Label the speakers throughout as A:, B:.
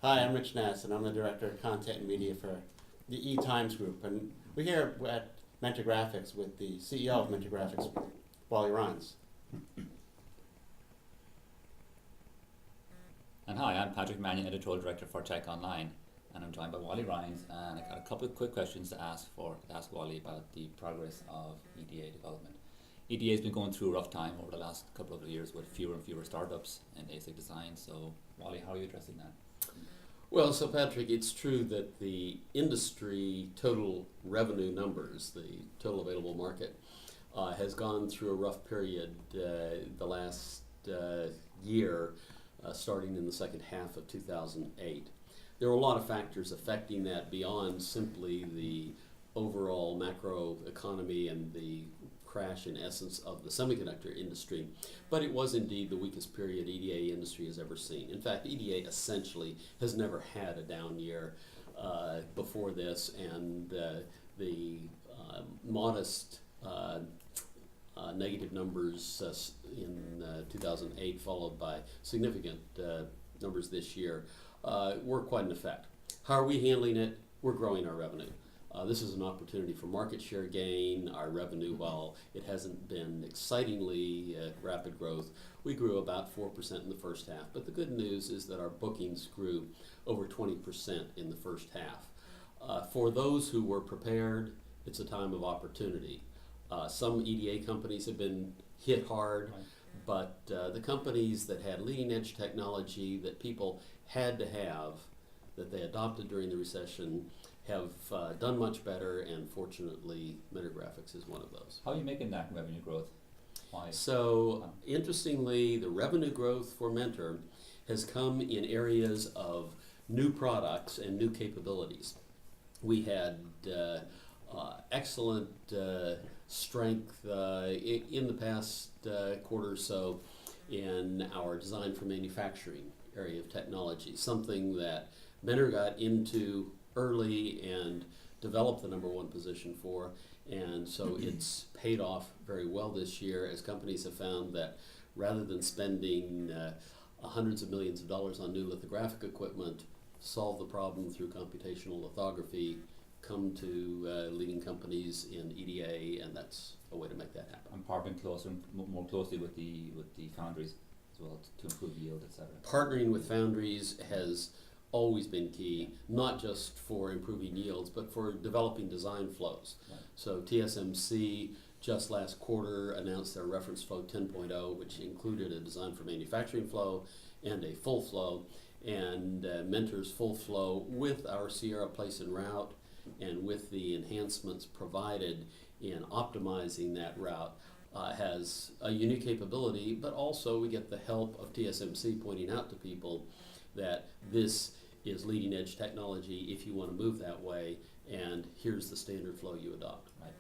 A: Hi, I'm Rich Ness, and I'm the Director of Content and Media for the E-Times Group. And we're here at Mentor Graphics with the CEO of Mentor Graphics, Walden Rhines.
B: And hi, I'm Patrick Mannion, Editorial Director for Tech Online, and I'm joined by Wally Rhines, and I got a couple of quick questions to ask Wally about the progress of EDA development. EDA has been going through a rough time over the last couple of years with fewer and fewer startups in ASIC design. So, Wally, how are you addressing that?
C: Well, so Patrick, it's true that the industry total revenue numbers, the total available market, has gone through a rough period the last year, starting in the second half of 2008. There are a lot of factors affecting that beyond simply the overall macro economy and the crash in essence of the semiconductor industry, but it was indeed the weakest period EDA industry has ever seen. In fact, EDA essentially has never had a down year before this, and the modest negative numbers in 2008, followed by significant numbers this year, were quite an effect. How are we handling it? We're growing our revenue. This is an opportunity for market share gain. Our revenue, while it hasn't been excitingly rapid growth, we grew about 4% in the first half. But the good news is that our bookings grew over 20% in the first half. For those who were prepared, it's a time of opportunity. Some EDA companies have been hit hard, but the companies that had leading edge technology that people had to have, that they adopted during the recession, have done much better, and fortunately Mentor Graphics is one of those.
B: How are you making that revenue growth? Why?
C: So interestingly, the revenue growth for Mentor has come in areas of new products and new capabilities. We had excellent strength in the past quarter or so in our design for manufacturing area of technology, something that Mentor got into early and developed the number one position for, and so it's paid off very well this year as companies have found that rather than spending hundreds of millions of dollars on new lithographic equipment, solve the problem through computational lithography, come to leading companies in EDA, and that's a way to make that happen.
B: And partnering closer, more closely with the foundries as well to improve yield, etc.
C: Partnering with foundries has always been key, not just for improving yields, but for developing design flows.
B: Right.
C: So TSMC just last quarter announced their reference flow 10.0, which included a design for manufacturing flow and a full flow, and Mentor's full flow with our Sierra place and route and with the enhancements provided in optimizing that route has a unique capability, but also we get the help of TSMC pointing out to people that this is leading edge technology if you want to move that way, and here's the standard flow you adopt.
B: Right.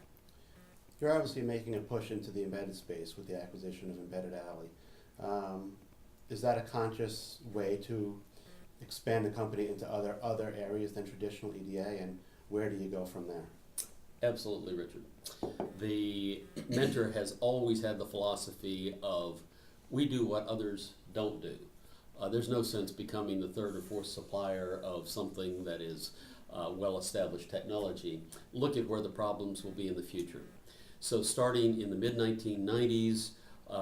A: You're obviously making a push into the embedded space with the acquisition of Embedded Alley. Is that a conscious way to expand the company into other areas than traditional EDA, and where do you go from there?
C: Absolutely, Richard. The Mentor has always had the philosophy of we do what others don't do. There's no sense becoming the third or fourth supplier of something that is well-established technology. Look at where the problems will be in the future. So starting in the mid-1990s,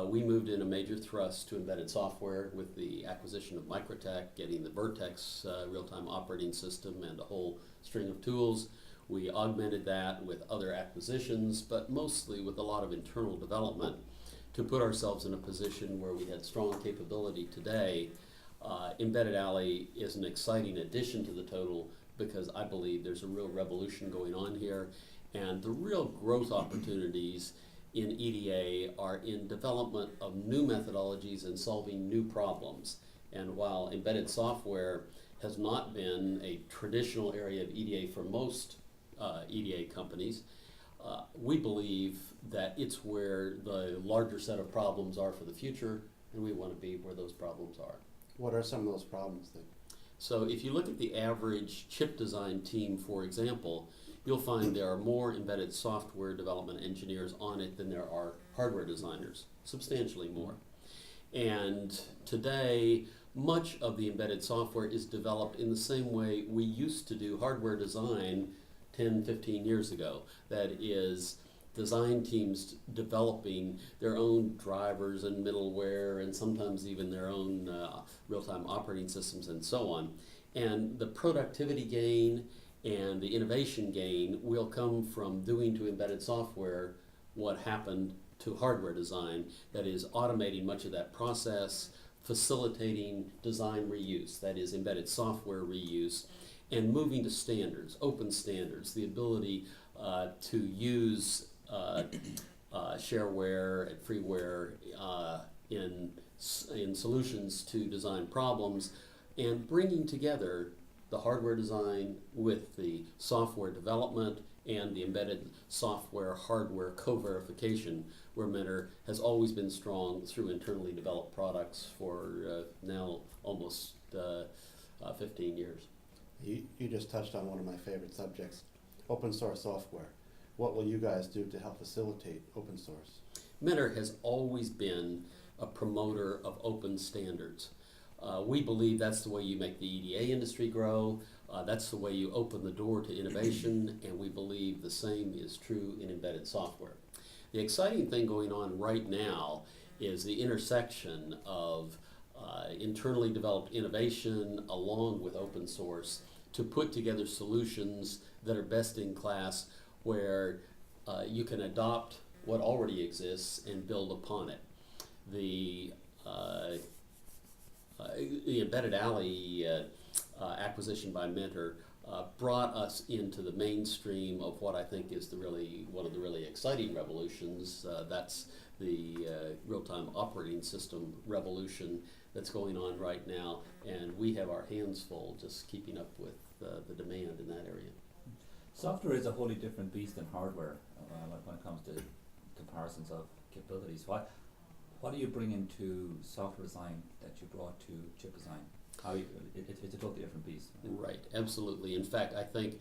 C: we moved in a major thrust to embedded software with the acquisition of Microtech, getting the Vertex real-time operating system and a whole string of tools. We augmented that with other acquisitions, but mostly with a lot of internal development to put ourselves in a position where we had strong capability today. Embedded Alley is an exciting addition to the total because I believe there's a real revolution going on here, and the real growth opportunities in EDA are in development of new methodologies and solving new problems. And while embedded software has not been a traditional area of EDA for most EDA companies, we believe that it's where the larger set of problems are for the future, and we want to be where those problems are.
A: What are some of those problems then?
C: So if you look at the average chip design team, for example, you'll find there are more embedded software development engineers on it than there are hardware designers, substantially more. And today, much of the embedded software is developed in the same way we used to do hardware design 10, 15 years ago. That is, design teams developing their own drivers and middleware and sometimes even their own real-time operating systems and so on. And the productivity gain and the innovation gain will come from doing to embedded software what happened to hardware design, that is automating much of that process, facilitating design reuse, that is embedded software reuse, and moving to standards, open standards, the ability to use shareware and freeware in solutions to design problems, and bringing together the hardware design with the software development and the embedded software hardware co-verification, where Mentor has always been strong through internally developed products for now almost 15 years.
A: You just touched on one of my favorite subjects, open source software. What will you guys do to help facilitate open source?
C: Mentor has always been a promoter of open standards. We believe that's the way you make the EDA industry grow. That's the way you open the door to innovation, and we believe the same is true in embedded software. The exciting thing going on right now is the intersection of internally developed innovation along with open source to put together solutions that are best in class, where you can adopt what already exists and build upon it. The Embedded Alley acquisition by Mentor brought us into the mainstream of what I think is one of the really exciting revolutions. That's the real-time operating system revolution that's going on right now, and we have our hands full just keeping up with the demand in that area.
B: Software is a wholly different beast than hardware when it comes to comparisons of capabilities. What do you bring into software design that you brought to chip design? It's a totally different beast.
C: Right, absolutely. In fact, I think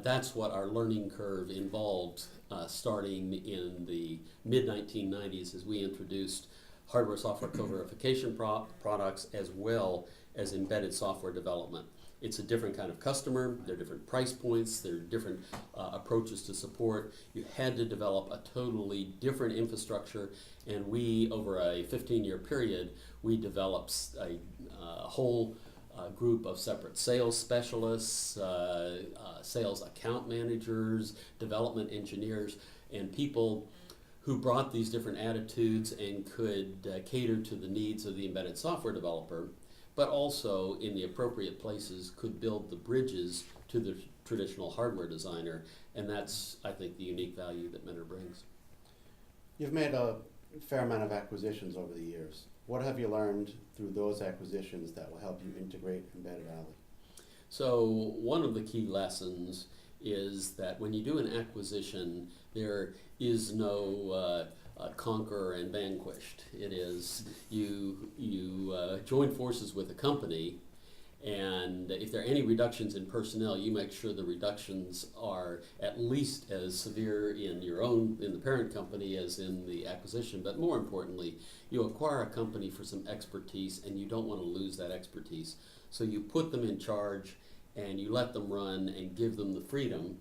C: that's what our learning curve involved starting in the mid-1990s as we introduced hardware-software co-verification products as well as embedded software development. It's a different kind of customer, there are different price points, there are different approaches to support. You had to develop a totally different infrastructure, and we, over a 15-year period, we developed a whole group of separate sales specialists, sales account managers, development engineers, and people who brought these different attitudes and could cater to the needs of the embedded software developer, but also in the appropriate places could build the bridges to the traditional hardware designer, and that's, I think, the unique value that Mentor brings.
A: You've made a fair amount of acquisitions over the years. What have you learned through those acquisitions that will help you integrate Embedded Alley?
C: So one of the key lessons is that when you do an acquisition, there is no conquer and vanquished. It is you join forces with a company, and if there are any reductions in personnel, you make sure the reductions are at least as severe in the parent company as in the acquisition. But more importantly, you acquire a company for some expertise, and you don't want to lose that expertise. So you put them in charge, and you let them run and give them the freedom.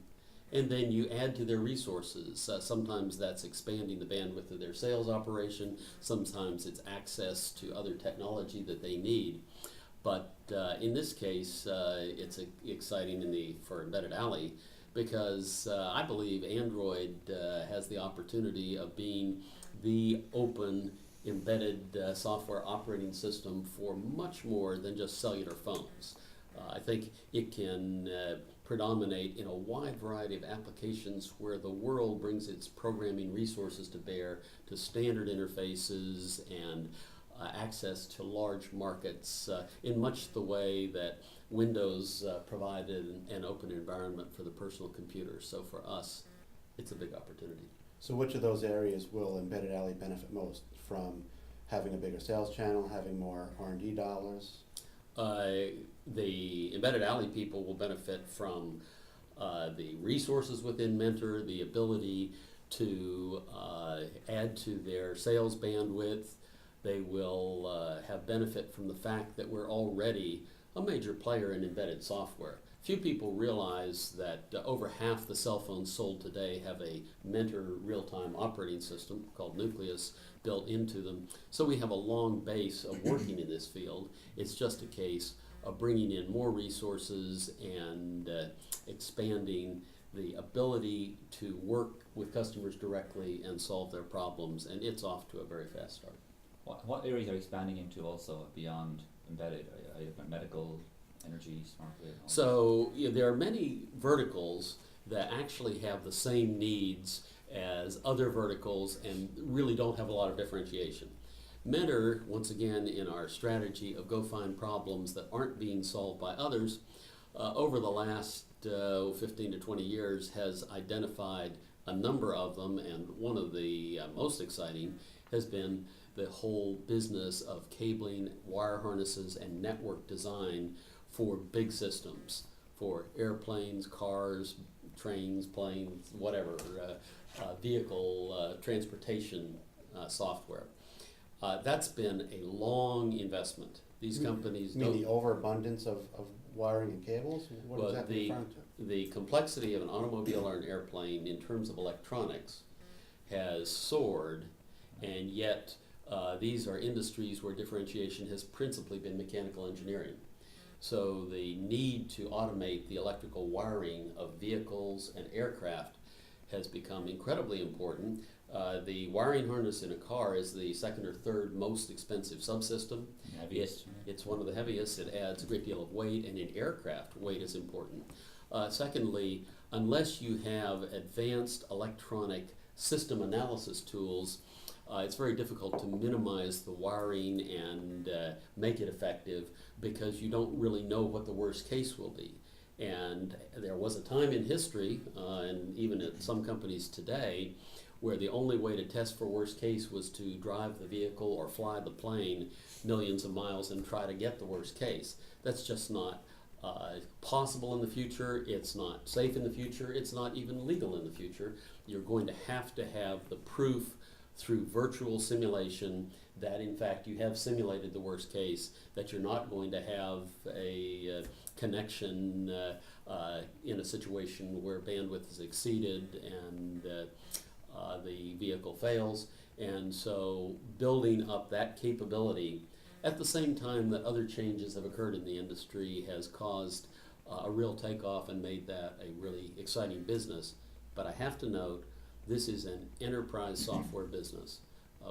C: And then you add to their resources. Sometimes that's expanding the bandwidth of their sales operation. Sometimes it's access to other technology that they need. But in this case, it's exciting for Embedded Alley because I believe Android has the opportunity of being the open embedded software operating system for much more than just cellular phones. I think it can predominate in a wide variety of applications where the world brings its programming resources to bear to standard interfaces and access to large markets in much the way that Windows provided an open environment for the personal computer. So for us, it's a big opportunity.
A: So which of those areas will Embedded Alley benefit most from having a bigger sales channel, having more R&D dollars?
C: The Embedded Alley people will benefit from the resources within Mentor, the ability to add to their sales bandwidth, They will have benefit from the fact that we're already a major player in embedded software. Few people realize that over half the cell phones sold today have a Mentor real-time operating system called Nucleus built into them. So we have a long base of working in this field. It's just a case of bringing in more resources and expanding the ability to work with customers directly and solve their problems, and it's off to a very fast start.
B: What areas are you expanding into also beyond embedded? Are you medical, energy, smart grid?
C: So there are many verticals that actually have the same needs as other verticals and really don't have a lot of differentiation. Mentor, once again, in our strategy of go find problems that aren't being solved by others, over the last 15 to 20 years has identified a number of them, and one of the most exciting has been the whole business of cabling, wire harnesses, and network design for big systems, for airplanes, cars, trains, planes, whatever, vehicle transportation software. That's been a long investment. These companies
A: You mean the overabundance of wiring and cables? What
C: well,
A: is that referring to?
C: the complexity of an automobile or an airplane in terms of electronics has soared, and yet these are industries where differentiation has principally been mechanical engineering. So the need to automate the electrical wiring of vehicles and aircraft has become incredibly important. The wiring harness in a car is the second or third most expensive subsystem.
B: Heaviest.
C: It's one of the heaviest. It adds a great deal of weight, and in aircraft, weight is important. Secondly, unless you have advanced electronic system analysis tools, it's very difficult to minimize the wiring and make it effective because you don't really know what the worst case will be. And there was a time in history, and even at some companies today, where the only way to test for worst case was to drive the vehicle or fly the plane millions of miles and try to get the worst case. That's just not possible in the future. It's not safe in the future. It's not even legal in the future. You're going to have the proof through virtual simulation that in fact you have simulated the worst case, that you're not going to have a connection in a situation where bandwidth is exceeded and the vehicle fails. And so building up that capability at the same time that other changes have occurred in the industry has caused a real takeoff and made that a really exciting business. But I have to note, this is an enterprise software business.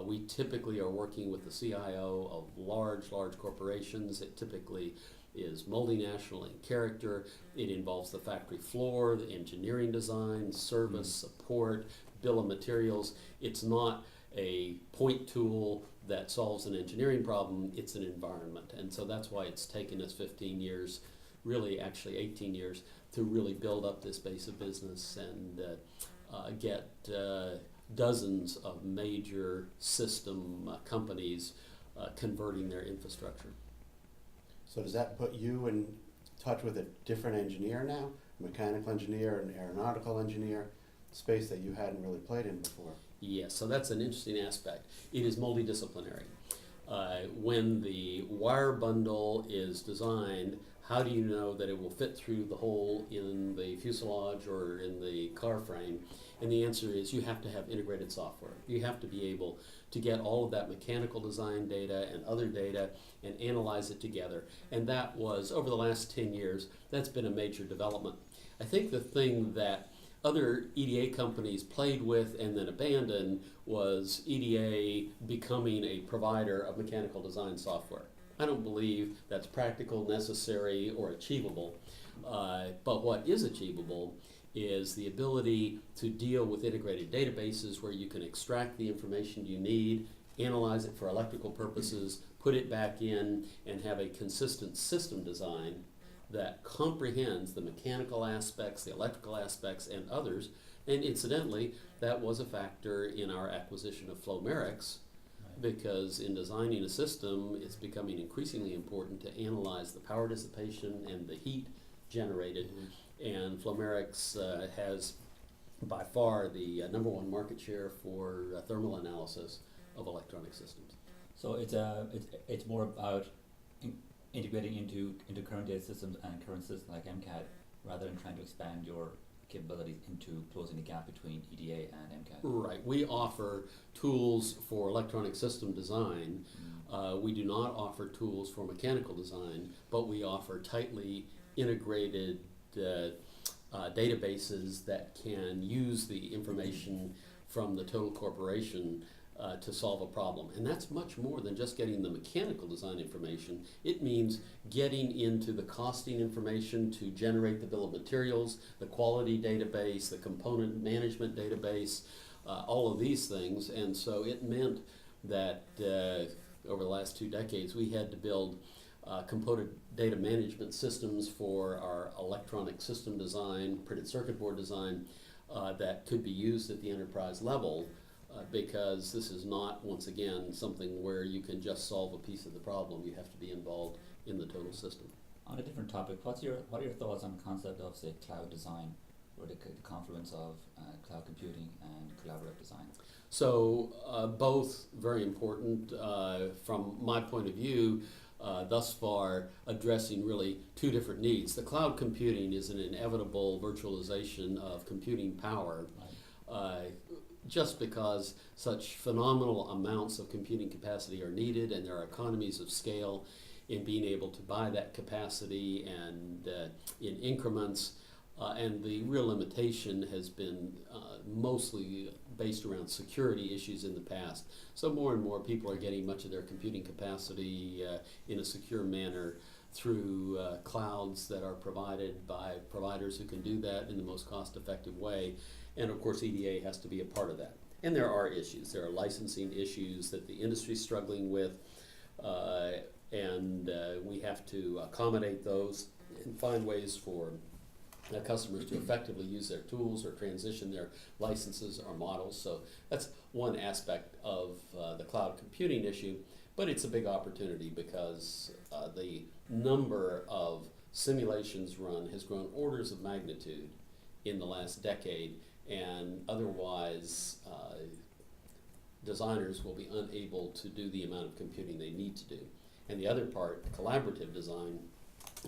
C: We typically are working with the CIO of large corporations. It typically is multinational in character. It involves the factory floor, the engineering design, service, support, bill of materials. It's not a point tool that solves an engineering problem, it's an environment. And so that's why it's taken us 15 years, really actually 18 years, to really build up this base of business and get dozens of major system companies converting their infrastructure.
A: So does that put you in touch with a different engineer now? Mechanical engineer, an aeronautical engineer, space that you hadn't really played in before?
C: Yes, so that's an interesting aspect. It is multidisciplinary. When the wire bundle is designed, how do you know that it will fit through the hole in the fuselage or in the car frame? And the answer is you have to have integrated software. You have to be able to get all of that mechanical design data and other data and analyze it together. And that was, over the last 10 years, that's been a major development. I think the thing that other EDA companies played with and then abandoned was EDA becoming a provider of mechanical design software. I don't believe that's practical, necessary, or achievable. But what is achievable is the ability to deal with integrated databases where you can extract the information you need, analyze it for electrical purposes, put it back in, and have a consistent system design that comprehends the mechanical aspects, the electrical aspects, and others. And incidentally, that was a factor in our acquisition of Flowmerix, because in designing a system, it's becoming increasingly important to analyze the power dissipation and the heat generated. And Flowmerix has by far the #1 market share for thermal analysis of electronic systems.
B: So it's more about integrating into current data systems and current systems like MCAD, rather than trying to expand your capabilities into closing the gap between EDA and MCAD.
C: Right. We offer tools for electronic system design. We do not offer tools for mechanical design, but we offer tightly integrated databases that can use the information from the total corporation to solve a problem. And that's much more than just getting the mechanical design information. It means getting into the costing information to generate the bill of materials, the quality database, the component management database, all of these things. And so it meant that over the last 2 decades, we had to build component data management systems for our electronic system design, printed circuit board design, that could be used at the enterprise level, because this is not, once again, something where you can just solve a piece of the problem. You have to be involved in the total system.
B: On a different topic, what are your thoughts on the concept of, say, cloud design, or the confluence of cloud computing and collaborative design?
C: So both very important. From my point of view, thus far addressing really 2 different needs. The cloud computing is an inevitable virtualization of computing power, just because such phenomenal amounts of computing capacity are needed, and there are economies of scale in being able to buy that capacity and in increments. And the real limitation has been mostly based around security issues in the past. So more and more people are getting much of their computing capacity in a secure manner through clouds that are provided by providers who can do that in the most cost-effective way. And of course, EDA has to be a part of that. And there are issues. There are licensing issues that the industry is struggling with, and we have to accommodate those and find ways for customers to effectively use their tools or transition their licenses or models. So that's one aspect of the cloud computing issue, but it's a big opportunity because the number of simulations run has grown orders of magnitude in the last decade, and otherwise designers will be unable to do the amount of computing they need to do. And the other part, collaborative design,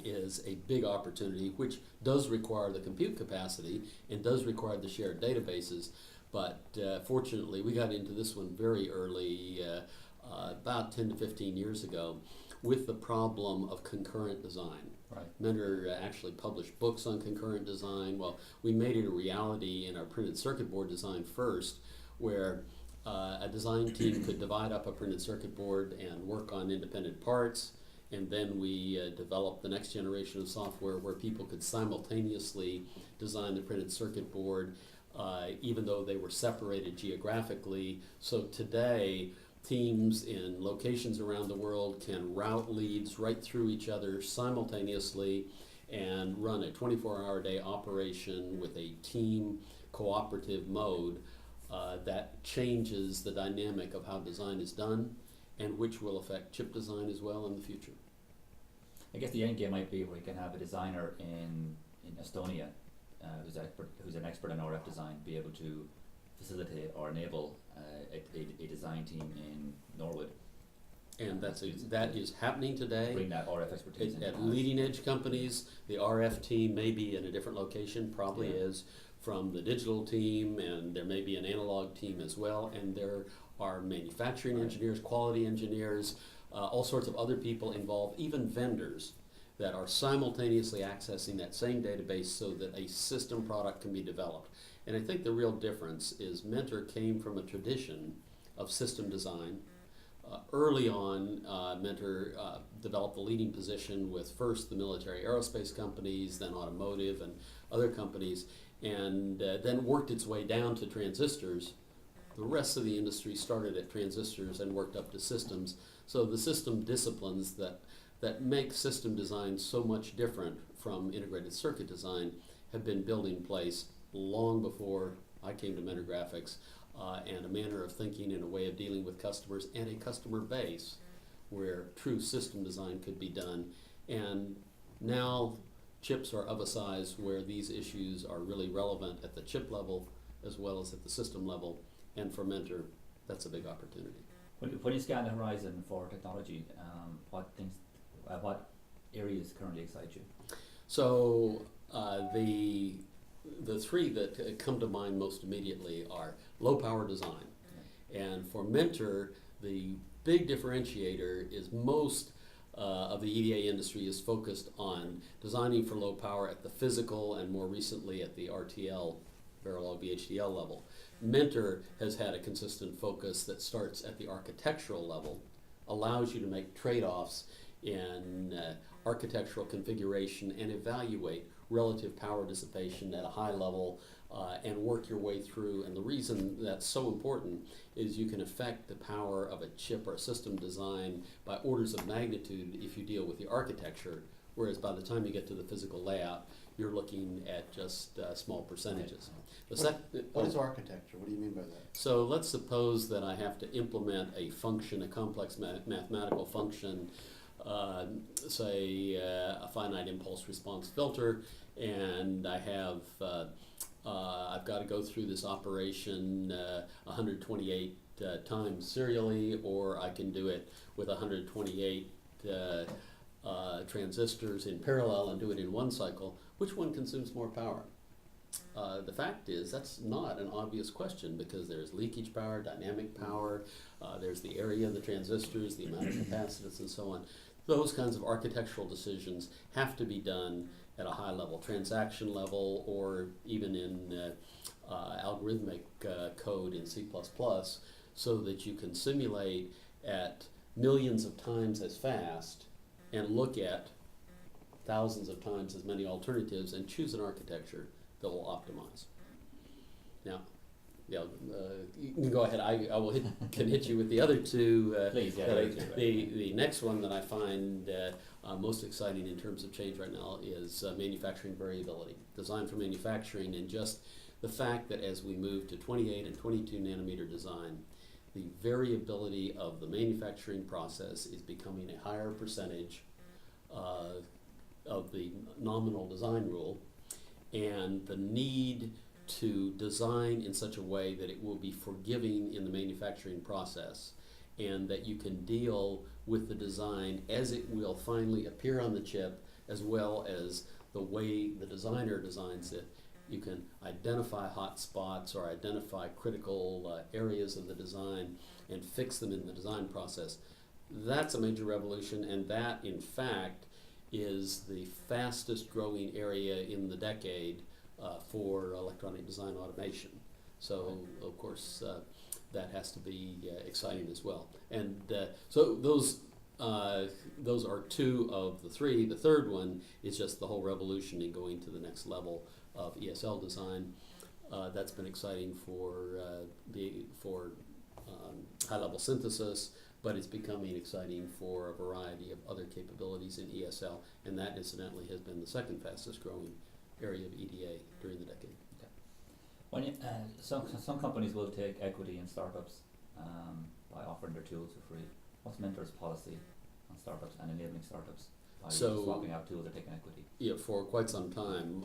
C: is a big opportunity, which does require the compute capacity and does require the shared databases. But fortunately, we got into this one very early, about 10 to 15 years ago, with the problem of concurrent design.
B: Right.
C: Mentor actually published books on concurrent design. Well, we made it a reality in our printed circuit board design first, where a design team could divide up a printed circuit board and work on independent parts. And then we developed the next generation of software where people could simultaneously design the printed circuit board, even though they were separated geographically. So today, teams in locations around the world can route leads right through each other simultaneously and run a 24-hour-a-day operation with a team cooperative mode that changes the dynamic of how design is done, and which will affect chip design as well in the future.
B: I guess the end game might be where you can have a designer in Estonia who's an expert in RF design be able to facilitate or enable a design team in Norwood.
C: And that is happening today.
B: Bring that RF expertise
C: At leading edge companies. The RF team may be in a different location, probably is, from the digital team, and there may be an analog team as well, and there are manufacturing engineers, quality engineers, all sorts of other people involved, even vendors that are simultaneously accessing that same database so that a system product can be developed. And I think the real difference is Mentor came from a tradition of system design. Early on, Mentor developed the leading position with first the military aerospace companies, then automotive and other companies, and then worked its way down to transistors. The rest of the industry started at transistors and worked up to systems. So the system disciplines that make system design so much different from integrated circuit design have been built in place long before I came to Mentor Graphics, and a manner of thinking and a way of dealing with customers and a customer base where true system design could be done. And now chips are of a size where these issues are really relevant at the chip level as well as at the system level. And for Mentor, that's a big opportunity.
B: When you scan the horizon for technology, what areas currently excite you?
C: So the three that come to mind most immediately are low power design. And for Mentor, the big differentiator is most of the EDA industry is focused on designing for low power at the physical and more recently at the RTL, Verilog VHDL level. Mentor has had a consistent focus that starts at the architectural level, allows you to make trade-offs in architectural configuration and evaluate relative power dissipation at a high level and work your way through. And the reason that's so important is you can affect the power of a chip or a system design by orders of magnitude if you deal with the architecture, whereas by the time you get to the physical layout, you're looking at just small percentages.
A: What is architecture? What do you mean by that?
C: So let's suppose that I have to implement a function, a complex mathematical function, say a finite impulse response filter, and I have I've got to go through this operation 128 times serially, or I can do it with 128 transistors in parallel and do it in one cycle. Which one consumes more power? The fact is that's not an obvious question because there's leakage power, dynamic power, there's the area of the transistors, the amount of capacitance, and so on. Those kinds of architectural decisions have to be done at a high level, transaction level, or even in algorithmic code in C++, so that you can simulate at millions of times as fast and look at thousands of times as many alternatives and choose an architecture that will optimize. Now, you can go ahead. I will can hit you with the other two.
B: Please, yeah.
C: The next one that I find most exciting in terms of change right now is manufacturing variability, design for manufacturing, and just the fact that as we move to 28 and 22 nanometer design, the variability of the manufacturing process is becoming a higher percentage of the nominal design rule, and the need to design in such a way that it will be forgiving in the manufacturing process and that you can deal with the design as it will finally appear on the chip, as well as the way the designer designs it. You can identify hot spots or identify critical areas of the design and fix them in the design process. That's a major revolution, and that in fact is the fastest growing area in the decade for electronic design automation. So of course that has to be exciting as well. And so those are two of the three. The third one is just the whole revolution in going to the next level of ESL design. That's been exciting for high-level synthesis, but it's becoming exciting for a variety of other capabilities in ESL, and that incidentally has been the second fastest growing area of EDA during the decade.
B: Okay. When you, some companies will take equity in startups by offering their tools for free. What's Mentor's policy on startups and enabling startups by swapping out tools or taking equity? Yeah,
C: for quite some time,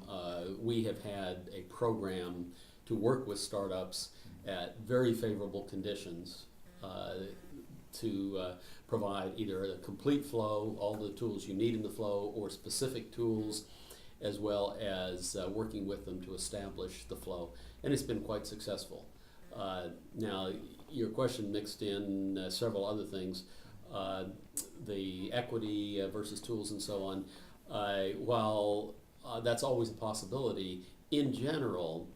C: we have had a program to work with startups at very favorable conditions to provide either a complete flow, all the tools you need in the flow, or specific tools, as well as working with them to establish the flow. And it's been quite successful. Now, your question mixed in several other things. The equity versus tools and so on. While that's always a possibility, in general,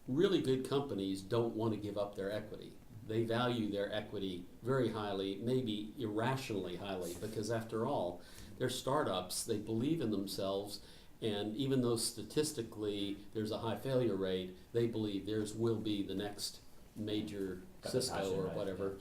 C: really good companies don't want to give up their equity. They value their equity very highly, maybe irrationally highly, because after all, they're startups, they believe in themselves, and even though statistically there's a high failure rate, they believe theirs will be the next major Cisco or whatever.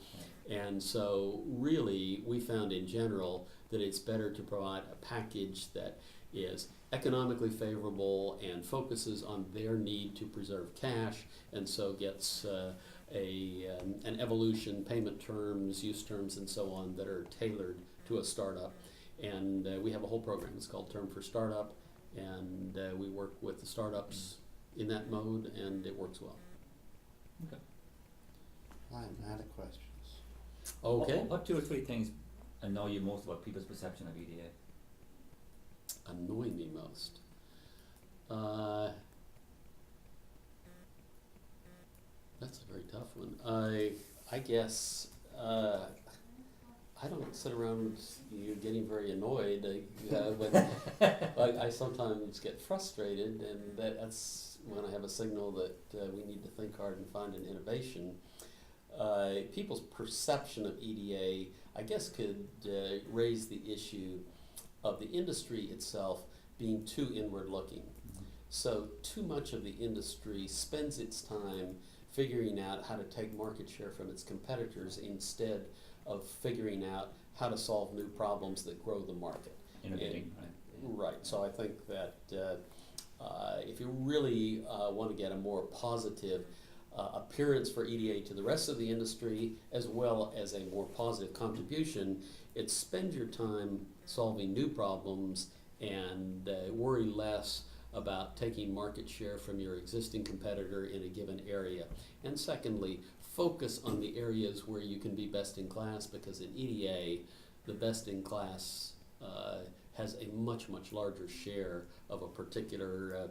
C: And so really, we found in general that it's better to provide a package that is economically favorable and focuses on their need to preserve cash, and so gets an evolution, payment terms, use terms, and so on that are tailored to a startup. And we have a whole program. It's called Term for Startup, and we work with the startups in that mode, and it works well.
B: Okay.
A: I'm out of questions.
C: Okay.
B: What 2 or 3 things annoy you most about people's perception of EDA?
C: Annoy me most. That's a very tough one. I guess I don't sit around you getting very annoyed when I sometimes get frustrated, and that's when I have a signal that we need to think hard and find an innovation. People's perception of EDA, I guess, could raise the issue of the industry itself being too inward looking. So too much of the industry spends its time figuring out how to take market share from its competitors instead of figuring out how to solve new problems that grow the market.
B: Innovating,
C: And, right. So I think that if you really want to get a more positive appearance for EDA to the rest of the industry, as well as a more positive contribution, it's spend your time solving new problems and worry less about taking market share from your existing competitor in a given area. And secondly, focus on the areas where you can be best in class, because in EDA, the best in class has a much, much larger share of a particular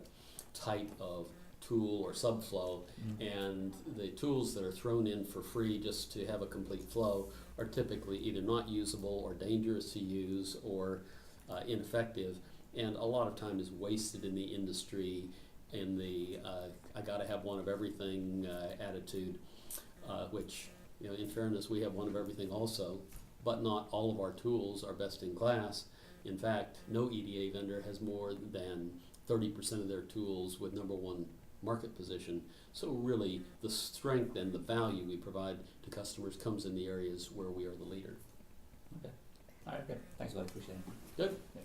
C: type of tool or subflow, and the tools that are thrown in for free just to have a complete flow are typically either not usable or dangerous to use or ineffective, and a lot of time is wasted in the industry in the I gotta have one of everything attitude, which, you know, in fairness, we have one of everything also, but not all of our tools are best in class. In fact, no EDA vendor has more than 30% of their tools with #1 market position. So really, the strength and the value we provide to customers comes in the areas where we are the leader.
B: Okay. All right, good. Thanks a lot. Appreciate it.
C: Good.
B: Yeah.